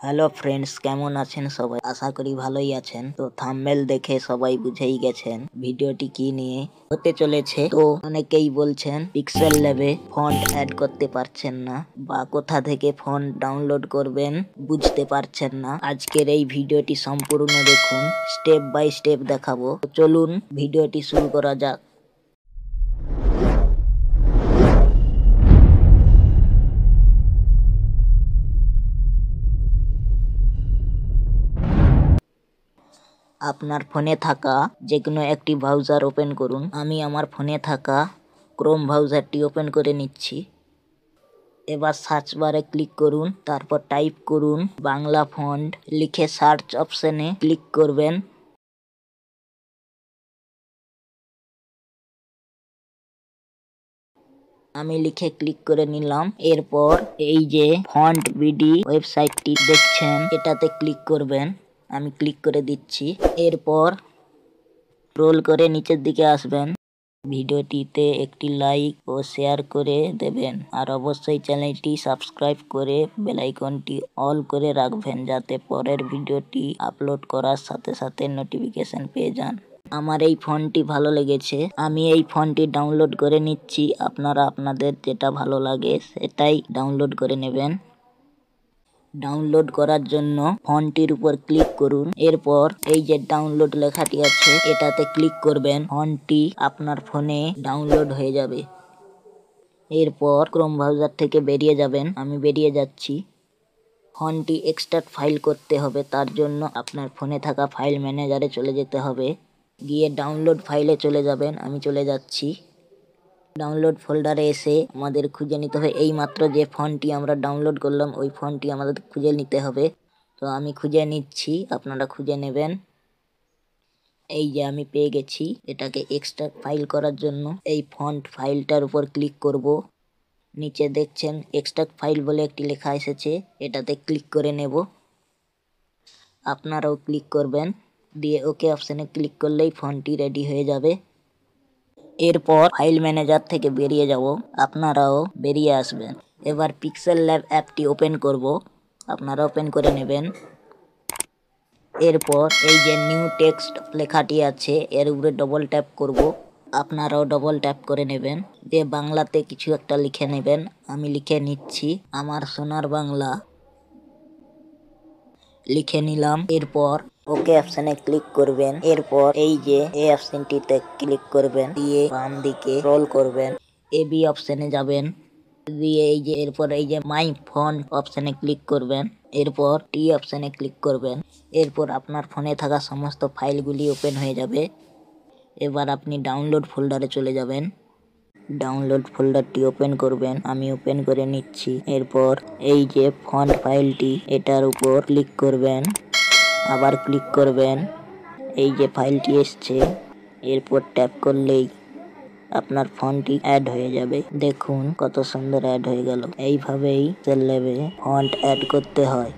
Hello friends, কেমন আছেন সবাই? আশা করি ভালোই আছেন। তো থাম্বনেল দেখে সবাই বুঝেই গেছেন ভিডিওটি কি নিয়ে হতে চলেছে। তো অনেকেই বলছেন পিক্সেল ল্যাবে ফন্ট অ্যাড করতে পারছেন না বা কোথা থেকে ফন্ট ডাউনলোড করবেন বুঝতে পারছেন না। আজকের এই ভিডিওটি সম্পূর্ণ দেখুন, স্টেপ বাই স্টেপ দেখাবো। তো চলুন ভিডিওটি শুরু করা যাক। আপনার ফোনে থাকা যে কোনো একটি ব্রাউজার ওপেন করুন। আমি আমার ফোনে থাকা ক্রোম ব্রাউজারটি ওপেন করে নিচ্ছি। এবার সার্চ বারে ক্লিক করুন, তারপর টাইপ করুন বাংলা ফন্ট, লিখে সার্চ অপশনে ক্লিক করবেন। আমি লিখে ক্লিক করে নিলাম। এরপর এই যে ফন্ট বিডি ওয়েবসাইটটি দেখছেন, এটাতে ক্লিক করবেন। আমি ক্লিক করে দিচ্ছি। এরপর স্ক্রল করে নিচের দিকে আসবেন। ভিডিওটিতে একটি লাইক ও শেয়ার করে দেবেন, আর অবশ্যই চ্যানেলটি সাবস্ক্রাইব করে বেল আইকনটি অল করে রাখবেন, যাতে পরের ভিডিওটি আপলোড করার সাথে সাথে নোটিফিকেশন পেয়ে যান। আমার এই ফন্টটি ভালো লেগেছে, আমি এই ফন্টটি ডাউনলোড করে নিচ্ছি। আপনারা আপনাদের যেটা ভালো লাগে সেটাই ডাউনলোড করে নেবেন। ডাউনলোড করার জন্য ফন্টটির উপর ক্লিক করুন। এরপর এই যে ডাউনলোড লেখাটি আছে এটাতে ক্লিক করবেন। ফন্টটি আপনার ফোনে ডাউনলোড হয়ে যাবে। এরপর ক্রোম ব্রাউজার থেকে বেরিয়ে যাবেন। আমি বেরিয়ে যাচ্ছি। ফন্টটি এক্সট্রাক্ট ফাইল করতে হবে, তার জন্য আপনার ফোনে থাকা ফাইল ম্যানেজারে চলে যেতে হবে। গিয়ে ডাউনলোড ফাইলে চলে যাবেন। আমি চলে যাচ্ছি। ডাউনলোড ফোল্ডারে এসে আমাদের খুঁজে নিতে হবে এই মাত্র যে ফন্টটি আমরা ডাউনলোড করলাম, ওই ফন্টটি আমাদের খুঁজে নিতে হবে। তো আমি খুঁজে নিচ্ছি, আপনারা খুঁজে নেবেন। এই যে আমি পেয়ে গেছি। এটাকে এক্সট্রাক্ট ফাইল করার জন্য এই ফন্ট ফাইলটার উপর ক্লিক করব। নিচে দেখছেন এক্সট্রাক্ট ফাইল বলে একটি লেখা এসেছে, এটাতে ক্লিক করে নেব। আপনারাও ক্লিক করবেন, দিয়ে ওকে অপশানে ক্লিক করলেই ফন্টটি রেডি হয়ে যাবে। এরপর ফাইল ম্যানেজার থেকে বেরিয়ে যাব, আপনারাও বেরিয়ে আসবেন। এবার পিক্সেল ল্যাব অ্যাপটি ওপেন করব, আপনারা ওপেন করে নেবেন। এরপর এই যে নিউ টেক্সট লেখাটি আছে এর উপরে ডবল ট্যাপ করব, আপনারাও ডবল ট্যাপ করে নেবেন। দিয়ে বাংলাতে কিছু একটা লিখে নেবেন। আমি লিখে নিচ্ছি আমার সোনার বাংলা, লিখে নিলাম। এরপর ওকে অপশনে ক্লিক করবেন। এরপর এই যে এই অপশনটিতে ক্লিক করবেন, দিয়ে বাম দিকে স্ক্রল করবেন, এবি অপশনে যাবেন, দিয়ে এই যে এরপর এই যে মাই ফন্ট অপশনে ক্লিক করবেন। এরপর টি অপশনে ক্লিক করবেন। এরপর আপনার ফোনে থাকা সমস্ত ফাইলগুলি ওপেন হয়ে যাবে। এবার আপনি ডাউনলোড ফোল্ডারে চলে যাবেন। ডাউনলোড ফোল্ডারটি ওপেন করবেন, আমি ওপেন করে নিচ্ছি। এরপর এই যে ফন্ট ফাইলটি এটার উপর ক্লিক করবেন, আবার ক্লিক করবেন। এই যে ফাইলটি এসছে এরপর ট্যাপ করলেই আপনার ফন্টটি অ্যাড হয়ে যাবে। দেখুন কত সুন্দর অ্যাড হয়ে গেল। এইভাবেই পিক্সেল ল্যাবে ফন্ট অ্যাড করতে হয়।